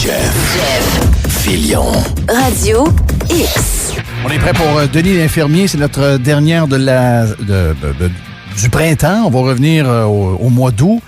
Jeff Fillion. Radio X. On est prêt pour Denis l'infirmier. C'est notre dernière du printemps. On va revenir au mois d'août.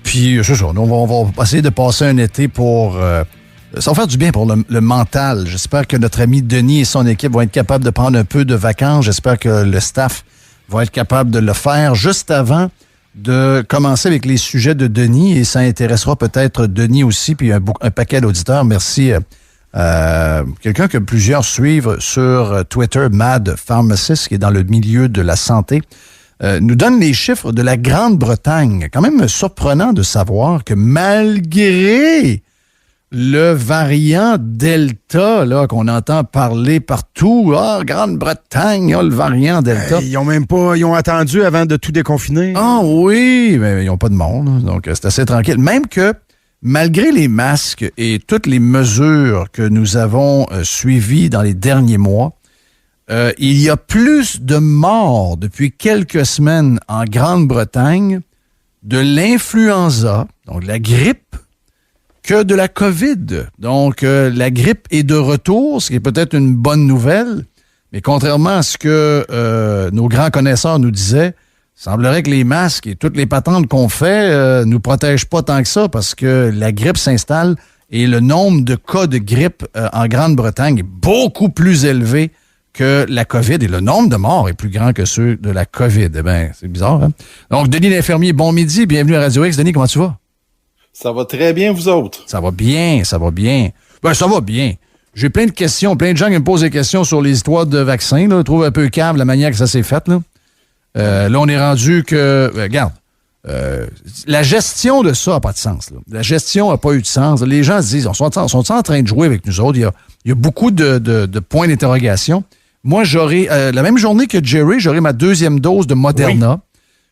Puis, c'est ça. On va essayer de passer un été pour... ça va faire du bien pour le mental. J'espère que notre ami Denis et son équipe vont être capables de prendre un peu de vacances. J'espère que le staff va être capable de le faire juste avant de commencer avec les sujets de Denis. Et ça intéressera peut-être Denis aussi, puis un paquet d'auditeurs. Merci quelqu'un que plusieurs suivent sur Twitter, Mad Pharmacist, qui est dans le milieu de la santé, nous donne les chiffres de la Grande-Bretagne. Quand même surprenant de savoir que malgré le variant Delta, là, qu'on entend parler partout, Grande-Bretagne, le variant Delta. Ils ont attendu avant de tout déconfiner. Ah oui, mais ils n'ont pas de monde, donc c'est assez tranquille. Même que, malgré les masques et toutes les mesures que nous avons suivies dans les derniers mois, il y a plus de morts depuis quelques semaines en Grande-Bretagne de l'influenza, donc de la grippe, que de la COVID. Donc, la grippe est de retour, ce qui est peut-être une bonne nouvelle, mais contrairement à ce que nos grands connaisseurs nous disaient, il semblerait que les masques et toutes les patentes qu'on fait nous protègent pas tant que ça parce que la grippe s'installe et le nombre de cas de grippe en Grande-Bretagne est beaucoup plus élevé que la COVID et le nombre de morts est plus grand que ceux de la COVID. Eh bien, c'est bizarre, hein? Donc, Denis l'infirmier, bon midi, bienvenue à Radio X. Denis, comment tu vas? Ça va très bien, vous autres? Ça va bien, ça va bien. Ben, ça va bien. J'ai plein de questions, plein de gens qui me posent des questions sur les histoires de vaccins. Là. Je trouve un peu cave la manière que ça s'est fait. Là, là on est rendu que... regarde, la gestion de ça n'a pas de sens. Là. La gestion n'a pas eu de sens. Les gens se disent, sont en train de jouer avec nous autres? Il y a beaucoup de points d'interrogation. Moi, j'aurai, la même journée que Jerry, j'aurai ma deuxième dose de Moderna. Oui.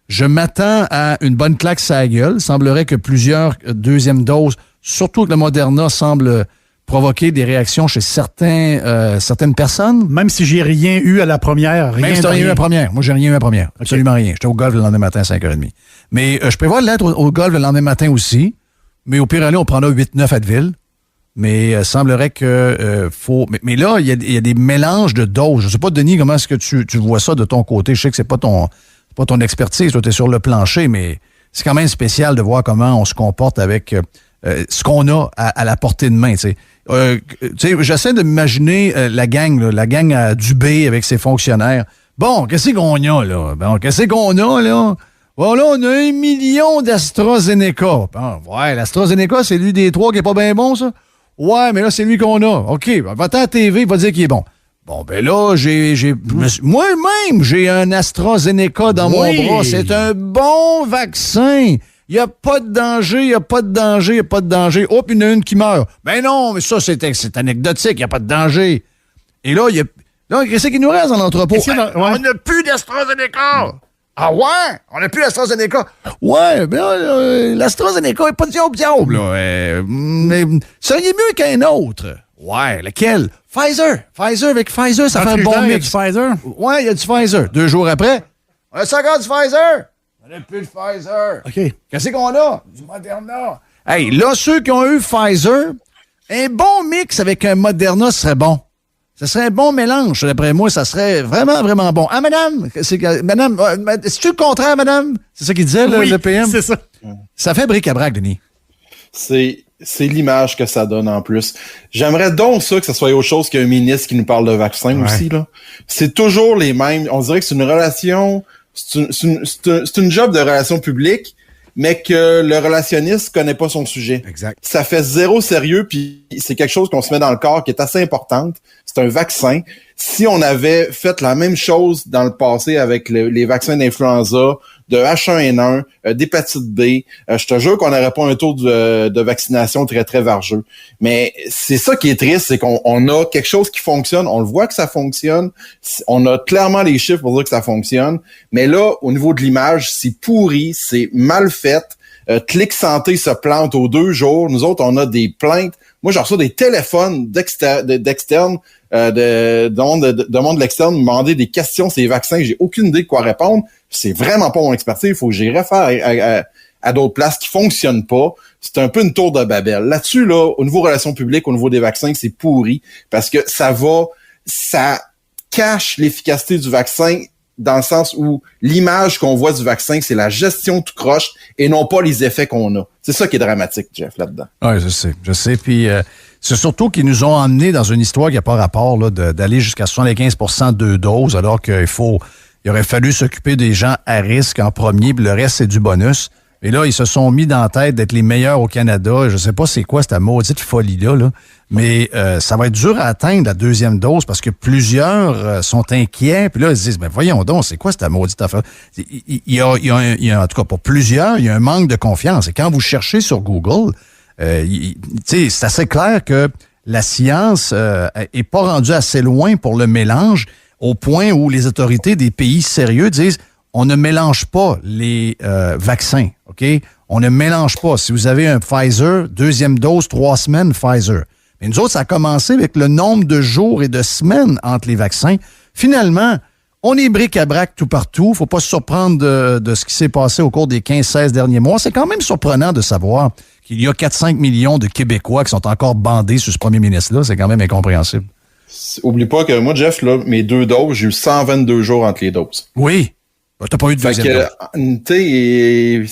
Je m'attends à une bonne claque sur la gueule. Il semblerait que plusieurs deuxièmes doses, surtout que le Moderna, semble provoquer des réactions chez certaines personnes. Même si j'ai rien eu à la première. Même si tu n'as rien eu à la première. Moi, j'ai rien eu à la première. Okay. Absolument rien. J'étais au golf le lendemain matin à 5h30. Mais je prévois l'être au golf le lendemain matin aussi. Mais au pire aller, on prendra 8-9 Advil. Mais semblerait que faut... Mais là, il y a des mélanges de doses. Je ne sais pas, Denis, comment est-ce que tu vois ça de ton côté? Je sais que c'est pas ton expertise, toi, tu es sur le plancher, mais c'est quand même spécial de voir comment on se comporte avec ce qu'on a à la portée de main. J'essaie de m'imaginer la gang à Dubé avec ses fonctionnaires. Bon, qu'est-ce qu'on a, là? Bon, qu'est-ce qu'on a, là? Bon, là, on a 1 million d'AstraZeneca. Bon, ouais, l'AstraZeneca, c'est lui des trois qui est pas bien bon, ça? Ouais, mais là, c'est lui qu'on a. OK, va-t'en à la TV, il va dire qu'il est bon. Bon, ben là, moi-même, j'ai un AstraZeneca dans mon bras. C'est un bon vaccin. Il n'y a pas de danger, il n'y a pas de danger, il n'y a pas de danger. Hop, il y en a une qui meurt. Ben non, mais ça, c'est anecdotique, il n'y a pas de danger. Et là, qu'est-ce qu'il nous reste dans l'entrepôt? On n'a plus d'AstraZeneca. Ah ouais? On n'a plus l'AstraZeneca. Ouais, mais là, l'AstraZeneca n'est pas diable, là. Mais seriez mieux qu'un autre. Ouais, lequel? Pfizer. Avec Pfizer, ça fait un bon mix. Il y a du Pfizer? Ouais, il y a du Pfizer. 2 jours après, on a 50 du Pfizer. On n'a plus de Pfizer. OK. Qu'est-ce qu'on a? Du Moderna. Hey, là, ceux qui ont eu Pfizer, un bon mix avec un Moderna serait bon. Ça serait un bon mélange. D'après moi, ça serait vraiment, vraiment bon. Ah, madame, c'est-tu le contraire, madame? C'est ça qu'il disait, oui, le PM? C'est ça. Ça fait bric-à-brac, Denis. C'est l'image que ça donne en plus. J'aimerais donc ça que ce soit autre chose qu'un ministre qui nous parle de vaccin aussi, là. C'est toujours les mêmes. On dirait que c'est une relation, c'est une job de relation publique, mais que le relationniste connaît pas son sujet. Exact. Ça fait zéro sérieux, puis c'est quelque chose qu'on se met dans le corps qui est assez importante. C'est un vaccin. Si on avait fait la même chose dans le passé avec les vaccins d'influenza, de H1N1, d'hépatite B, je te jure qu'on n'aurait pas un taux de vaccination très, très vargeux. Mais c'est ça qui est triste, c'est qu'on a quelque chose qui fonctionne, on le voit que ça fonctionne, on a clairement les chiffres pour dire que ça fonctionne, mais là, au niveau de l'image, c'est pourri, c'est mal fait. Clic Santé se plante aux 2 jours. Nous autres, on a des plaintes. Moi, j'en reçois des téléphones d'externes, de monde de l'externe, me demander des questions sur les vaccins. J'ai aucune idée de quoi répondre. C'est vraiment pas mon expertise. Il faut que j'y réfère à d'autres places qui fonctionnent pas. C'est un peu une tour de Babel. Là-dessus, là, au niveau relations publiques, au niveau des vaccins, c'est pourri parce que ça cache l'efficacité du vaccin dans le sens où l'image qu'on voit du vaccin, c'est la gestion tout croche et non pas les effets qu'on a. C'est ça qui est dramatique, Jeff, là-dedans. Oui, je sais. Puis c'est surtout qu'ils nous ont emmenés dans une histoire qui n'a pas rapport là, d'aller jusqu'à 75% de doses, alors qu'il aurait fallu s'occuper des gens à risque en premier, puis le reste, c'est du bonus. Et là, ils se sont mis dans la tête d'être les meilleurs au Canada. Je sais pas c'est quoi cette maudite folie-là, là. Mais ça va être dur à atteindre la deuxième dose parce que plusieurs sont inquiets. Puis là, ils se disent, voyons donc, c'est quoi cette maudite affaire? Il y a en tout cas, pour plusieurs, il y a un manque de confiance. Et quand vous cherchez sur Google, c'est assez clair que la science est pas rendue assez loin pour le mélange au point où les autorités des pays sérieux disent on ne mélange pas les vaccins, OK? On ne mélange pas. Si vous avez un Pfizer, deuxième dose, 3 semaines, Pfizer. Mais nous autres, ça a commencé avec le nombre de jours et de semaines entre les vaccins. Finalement, on est bric-à-brac tout partout. Faut pas se surprendre de ce qui s'est passé au cours des 15-16 derniers mois. C'est quand même surprenant de savoir qu'il y a 4-5 millions de Québécois qui sont encore bandés sur ce premier ministre-là. C'est quand même incompréhensible. Oublie pas que moi, Jeff, là, mes 2 doses, j'ai eu 122 jours entre les doses. Oui. T'as pas eu de deuxième dose.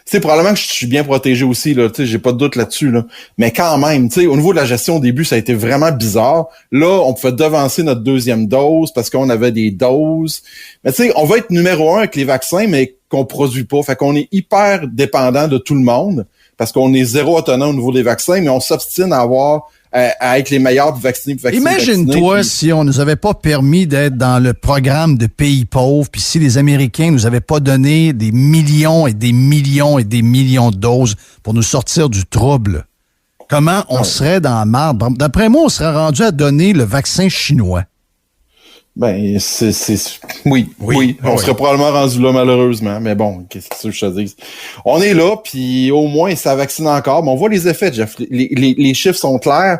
C'est probablement que je suis bien protégé aussi, là. J'ai pas de doute là-dessus, là. Mais quand même, au niveau de la gestion au début, ça a été vraiment bizarre. Là, on pouvait devancer notre deuxième dose parce qu'on avait des doses. Mais on va être numéro 1 avec les vaccins, mais qu'on produit pas. Fait qu'on est hyper dépendant de tout le monde parce qu'on est zéro autonome au niveau des vaccins, mais on s'obstine à être les meilleurs pour vacciner. Imagine-toi si on nous avait pas permis d'être dans le programme de pays pauvres, puis si les Américains nous avaient pas donné des millions et des millions et des millions de doses pour nous sortir du trouble. Comment on serait dans la marde? D'après moi, on serait rendu à donner le vaccin chinois. Ben, oui. On serait probablement rendu là, malheureusement. Mais bon, qu'est-ce que je te dis? On est là, puis au moins, ça vaccine encore. Mais on voit les effets, Jeff. Les chiffres sont clairs,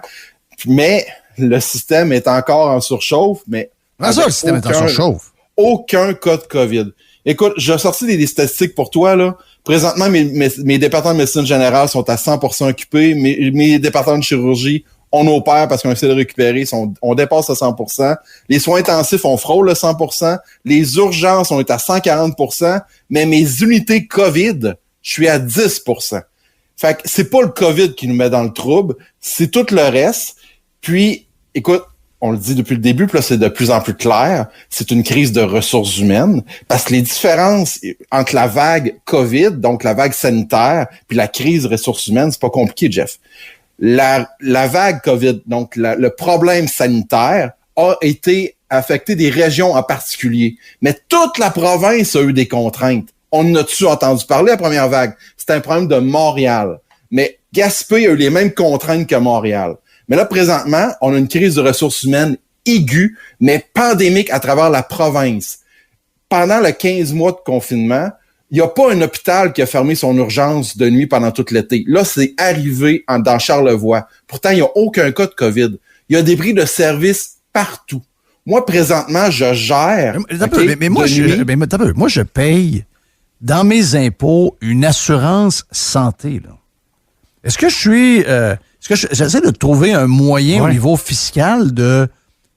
mais le système est encore en surchauffe. Mais le système est en surchauffe. Aucun cas de COVID. Écoute, j'ai sorti des statistiques pour toi, là. Présentement, mes départements de médecine générale sont à 100% occupés. Mes départements de chirurgie, on opère parce qu'on essaie de récupérer, on dépasse le 100%. Les soins intensifs, on frôle le 100%. Les urgences, on est à 140%. Mais mes unités COVID, je suis à 10%. Fait que c'est pas le COVID qui nous met dans le trouble, c'est tout le reste. Puis, écoute, on le dit depuis le début, puis là, c'est de plus en plus clair, c'est une crise de ressources humaines, parce que les différences entre la vague COVID, donc la vague sanitaire, puis la crise ressources humaines, c'est pas compliqué, Jeff. La vague COVID, donc le problème sanitaire, a été affecté des régions en particulier. Mais toute la province a eu des contraintes. On en a-tu entendu parler la première vague? C'était un problème de Montréal. Mais Gaspé a eu les mêmes contraintes que Montréal. Mais là, présentement, on a une crise de ressources humaines aiguë, mais pandémique à travers la province. Pendant les 15 mois de confinement, il n'y a pas un hôpital qui a fermé son urgence de nuit pendant tout l'été. Là, c'est arrivé dans Charlevoix. Pourtant, il n'y a aucun cas de COVID. Il y a des bris de services partout. Moi, présentement, je gère... moi, je paye dans mes impôts une assurance santé. Là. Est-ce que j'essaie de trouver un moyen au niveau fiscal de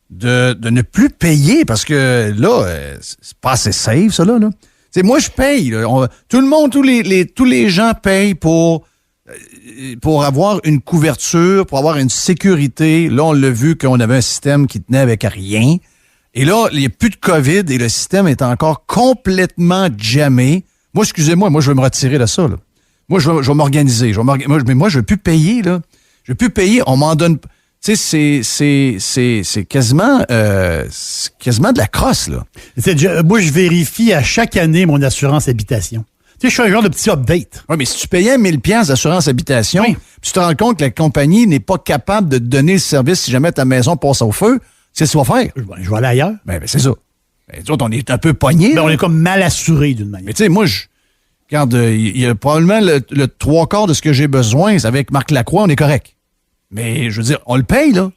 ne plus payer? Parce que là, c'est pas assez safe, ça, là. T'sais, moi, je paye. Là. Tout le monde, tous les gens payent pour avoir une couverture, pour avoir une sécurité. Là, on l'a vu qu'on avait un système qui tenait avec rien. Et là, il n'y a plus de COVID et le système est encore complètement jammé. Moi, excusez-moi, je vais me retirer de ça. Là. Moi, je vais m'organiser. Mais moi, je ne veux plus payer. Là. Je ne veux plus payer. On m'en donne... Tu sais, c'est quasiment de la crosse, là. Moi, je vérifie à chaque année mon assurance habitation. Tu sais, je fais un genre de petit update. Oui, mais si tu payais 1000 $ d'assurance habitation, puis tu te rends compte que la compagnie n'est pas capable de te donner le service si jamais ta maison passe au feu, c'est ce que tu vas faire. Je vais aller ailleurs. Ben c'est ça. On est un peu pognés. On est comme mal assuré d'une manière. Mais tu sais, moi, regarde, il y a probablement le 3/4 de ce que j'ai besoin. Avec Marc Lacroix, on est correct. Mais, je veux dire, on le paye, là.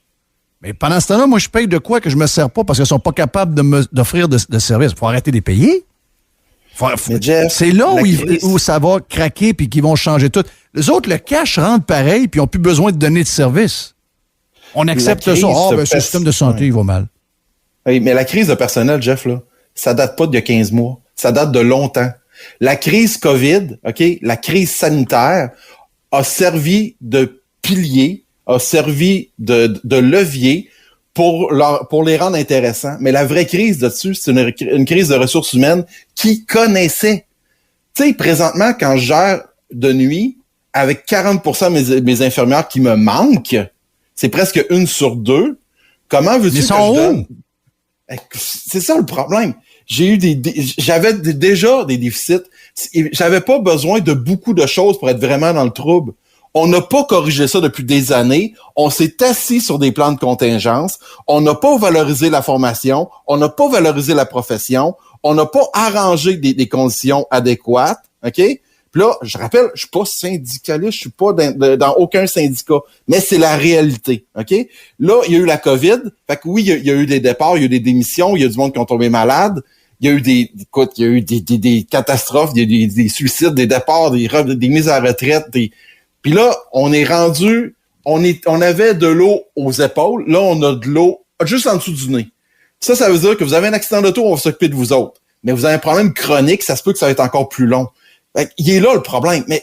Mais pendant ce temps-là, moi, je paye de quoi que je me sers pas parce qu'ils sont pas capables de d'offrir de services. Il faut arrêter de les payer. Mais Jeff, c'est là crise... où ça va craquer puis qu'ils vont changer tout. Les autres, le cash rentre pareil puis ils n'ont plus besoin de donner de service. On accepte ça. Ce système de santé, il va mal. Oui, mais la crise de personnel, Jeff, là, ça date pas d'il y a 15 mois. Ça date de longtemps. La crise COVID, OK, la crise sanitaire a servi de pilier, a servi de levier pour les rendre intéressants. Mais la vraie crise là-dessus, c'est une crise de ressources humaines qui connaissait. Tu sais, présentement, quand je gère de nuit, avec 40% de mes infirmières qui me manquent, c'est presque 1 sur 2. Comment veux-tu que je donne? C'est ça le problème. J'avais déjà des déficits. J'avais pas besoin de beaucoup de choses pour être vraiment dans le trouble. On n'a pas corrigé ça depuis des années. On s'est assis sur des plans de contingence. On n'a pas valorisé la formation. On n'a pas valorisé la profession. On n'a pas arrangé des conditions adéquates. OK? Puis là, je rappelle, je suis pas syndicaliste, je suis pas dans aucun syndicat, mais c'est la réalité. OK? Là, il y a eu la COVID. Fait que oui, il y a eu des départs, il y a eu des démissions, il y a du monde qui ont tombé malade. Il y a eu des catastrophes, il y a eu des suicides, des départs, des mises à la retraite, Puis là, on est rendu, on avait de l'eau aux épaules. Là, on a de l'eau juste en dessous du nez. Ça veut dire que vous avez un accident d'auto, on va s'occuper de vous autres. Mais vous avez un problème chronique, ça se peut que ça va être encore plus long. Il est là le problème. Mais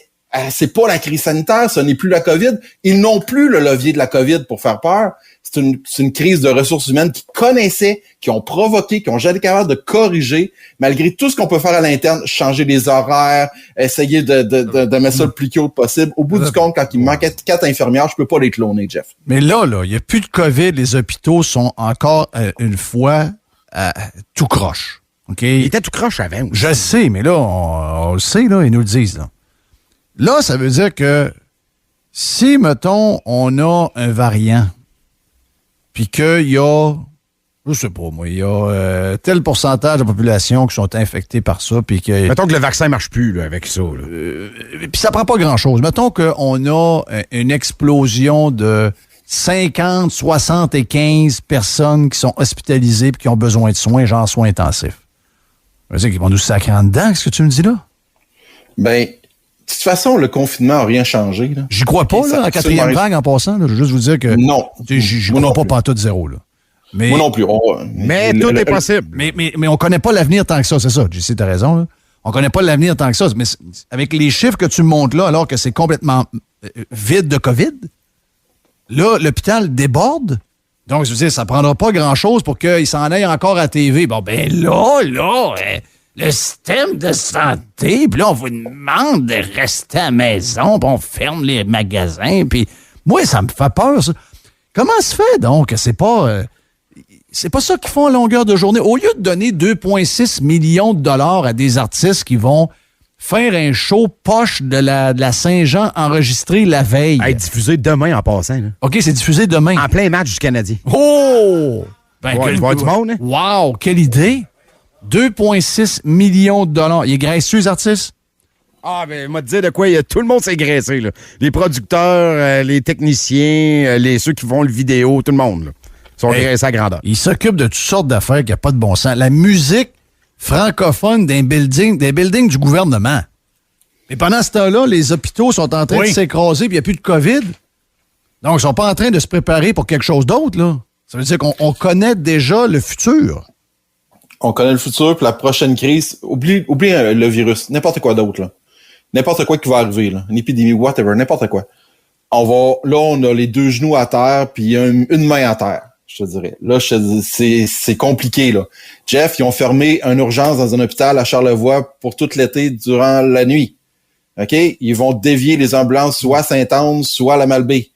c'est pas la crise sanitaire, ce n'est plus la COVID. Ils n'ont plus le levier de la COVID pour faire peur. C'est une crise de ressources humaines qu'ils connaissaient, qui ont provoqué, qui ont jamais été capables de corriger, malgré tout ce qu'on peut faire à l'interne, changer les horaires, essayer de mettre ça le plus haut possible. Au bout du compte, quand il me manquait 4 infirmières, je peux pas les cloner, Jeff. Mais là, il n'y a plus de COVID. Les hôpitaux sont encore une fois tout croche. Okay? Il était tout croche avant. Aussi. Je sais, mais là, on le sait, là, ils nous le disent. Là, ça veut dire que si, mettons, on a un variant, puis qu'il y a, je sais pas moi, il y a tel pourcentage de la population qui sont infectés par ça, puis que... Mettons que le vaccin marche plus là, avec ça. Puis ça prend pas grand-chose. Mettons qu'on a une explosion de 50, 75 personnes qui sont hospitalisées et qui ont besoin de soins, genre soins intensifs. Ça veut dire qu'ils vont nous sacrer en dedans, qu'est-ce que tu me dis là? Ben, de toute façon, le confinement n'a rien changé. Là. J'y crois pas, là, en quatrième vague, en passant. Là, je veux juste vous dire que... Non. J'y crois pas pantoute zéro, là. Mais, moi non plus. Mais tout est possible. Mais on connaît pas l'avenir tant que ça, c'est ça. JC, t'as raison, là. On connaît pas l'avenir tant que ça. Mais avec les chiffres que tu me montres là, alors que c'est complètement vide de COVID, là, l'hôpital déborde. Donc, je veux dire, ça prendra pas grand-chose pour qu'il s'en aille encore à TV. Bon, ben là, le système de santé, puis là, on vous demande de rester à la maison, puis on ferme les magasins, puis moi, ça me fait peur, ça. Comment se fait, donc? C'est pas ça qu'ils font à longueur de journée. Au lieu de donner 2,6 millions de dollars à des artistes qui vont faire un show poche de la Saint-Jean enregistré la veille. Être diffusé demain en passant. Là. OK, c'est diffusé demain. En plein match du Canadien. Oh! Ben, tu vois du monde, hein? Wow, quelle idée! 2,6 millions de dollars. Il est graisseux, les artistes? Ah, ben, moi, te dire de quoi, tout le monde s'est graissé, là. Les producteurs, les techniciens, ceux qui font le vidéo, tout le monde, là, sont graissés à grandeur. Ils s'occupent de toutes sortes d'affaires qui n'ont pas de bon sens. La musique francophone des buildings du gouvernement. Et pendant ce temps-là, les hôpitaux sont en train de s'écraser, puis il n'y a plus de COVID. Donc, ils sont pas en train de se préparer pour quelque chose d'autre, là. Ça veut dire qu'on connaît déjà le futur. On connaît le futur, puis la prochaine crise, oublie le virus, n'importe quoi d'autre, là. N'importe quoi qui va arriver, là. Une épidémie, whatever, n'importe quoi. On a les 2 genoux à terre, puis une main à terre, je te dirais. Là, c'est compliqué, là. Jeff, ils ont fermé une urgence dans un hôpital à Charlevoix pour tout l'été durant la nuit. OK? Ils vont dévier les ambulances soit à Sainte-Anne, soit à la Malbaie.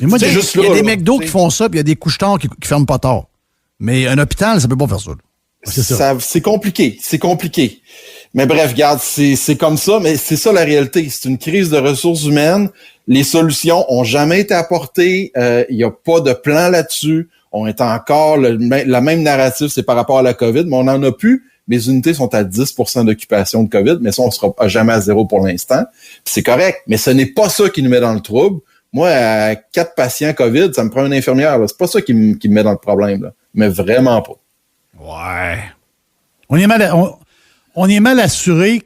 Il y a des McDo qui font ça, puis il y a des couche-tard qui ferment pas tard. Mais un hôpital, ça peut pas faire ça. C'est compliqué. C'est compliqué. Mais bref, regarde, c'est comme ça, mais c'est ça la réalité. C'est une crise de ressources humaines. Les solutions ont jamais été apportées. Il n'y a pas de plan là-dessus. On est encore la même narrative, c'est par rapport à la COVID, mais on n'en a plus. Mes unités sont à 10% d'occupation de COVID, mais ça, on sera jamais à 0 pour l'instant. Puis c'est correct, mais ce n'est pas ça qui nous met dans le trouble. Moi, à 4 patients COVID, ça me prend une infirmière. Là. C'est pas ça qui me met dans le problème, là. Mais vraiment pas. Ouais. On est mal. on est mal assuré.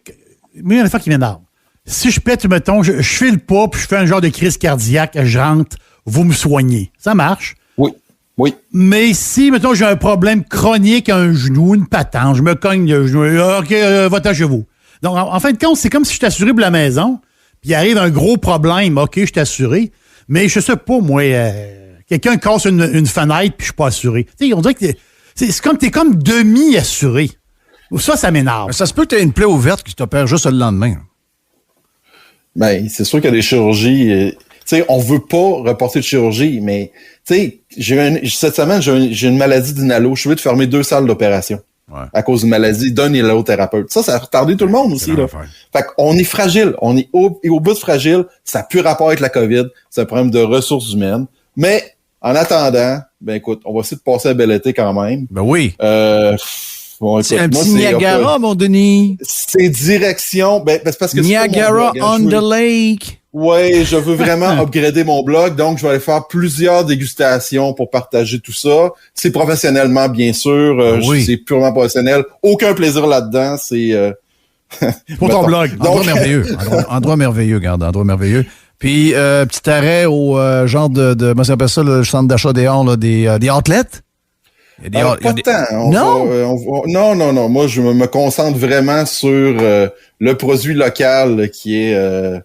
Mais il y a une fois qui m'énerve. Si je pète, mettons, je file pas, puis je fais un genre de crise cardiaque, je rentre, vous me soignez. Ça marche. Oui. Mais si, mettons, j'ai un problème chronique à un genou, une patente, je me cogne le genou, OK, va-t'en chez vous. Donc, en fin de compte, c'est comme si je t'assurais pour la maison, puis il arrive un gros problème, OK, je t'assuré, mais je sais pas, moi, quelqu'un casse une fenêtre, puis je suis pas assuré. Tu sais, on dirait que c'est comme t'es comme demi-assuré. Ça m'énerve. Ça se peut que tu aies une plaie ouverte qui t'opère juste le lendemain. Ben, c'est sûr qu'il y a des chirurgies. Tu sais, on veut pas reporter de chirurgie, mais tu sais, cette semaine, j'ai une maladie d'inhalo. Je suis obligé de fermer 2 salles d'opération à cause d'une maladie d'un inhalothérapeute. Ça a retardé tout le monde aussi. Là. Fait qu'on est fragile. On est au bout de fragile. Ça n'a plus rapport avec la COVID. C'est un problème de ressources humaines. Mais en attendant, ben écoute, on va essayer de passer un bel été quand même. Ben oui. Bon, c'est un petit Niagara, mon Denis. C'est direction. Ben, c'est parce que Niagara on the lake. Oui, je veux vraiment upgrader mon blog, donc je vais aller faire plusieurs dégustations pour partager tout ça. C'est professionnellement, bien sûr. C'est purement professionnel. Aucun plaisir là-dedans. C'est pour ton blog. Endroit merveilleux. Endroit merveilleux, regarde. Endroit merveilleux. Puis, petit arrêt au genre de moi, ça s'appelle ça, le centre d'achat des outlets. Pas tant. Non. Moi, je me concentre vraiment sur le produit local qui est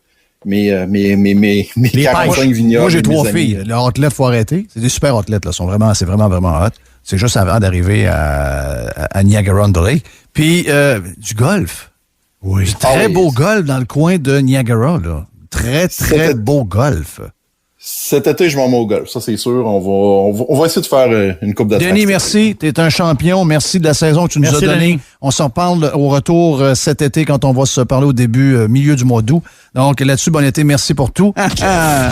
mes 45 vignobles. Moi, j'ai 3 filles. Les outlets, faut arrêter. C'est des super outlets, là. C'est vraiment hot. C'est juste avant d'arriver à Niagara-on-the-Lake. Puis, du golf. Oui. Du très beau golf dans le coin de Niagara, là. Très beau golf. Cet été, je m'en mets au golf. Ça, c'est sûr. On va essayer de faire une coupe d'attractions. Denis, merci. T'es un champion. Merci de la saison que tu nous as donnée. Denis. On s'en parle au retour cet été quand on va se parler au milieu du mois d'août. Donc, là-dessus, bon été. Merci pour tout.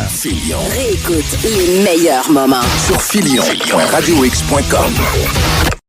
Filion. Réécoute les meilleurs moments sur filion.radiox.com.